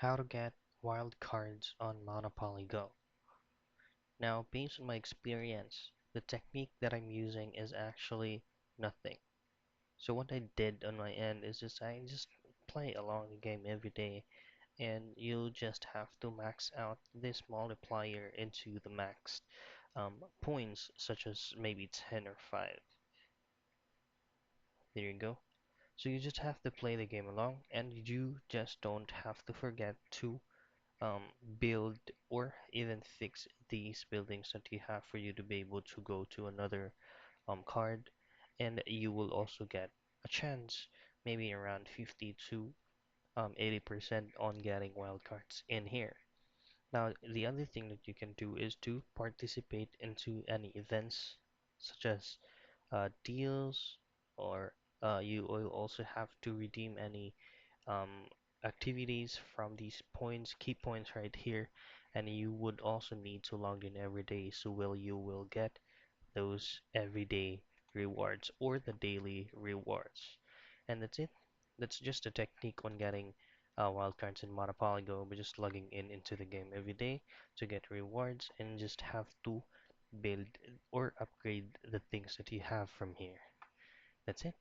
How to get wild cards on Monopoly Go. Now, based on my experience, the technique that I'm using is actually nothing. So what I did on my end is I just play along the game every day, and you'll just have to max out this multiplier into the max points, such as maybe 10 or 5. There you go. So you just have to play the game along, and you just don't have to forget to um, build or even fix these buildings that you have for you to be able to go to another card, and you will also get a chance, maybe around 50 to 80% on getting wild cards in here. Now, the other thing that you can do is to participate into any events such as deals, or you will also have to redeem any um, activities from these points, key points right here, and you would also need to log in every day, so you will get those everyday rewards or the daily rewards. And that's it. That's just a technique on getting wildcards in Monopoly Go by just logging in into the game every day to get rewards, and just have to build or upgrade the things that you have from here. That's it.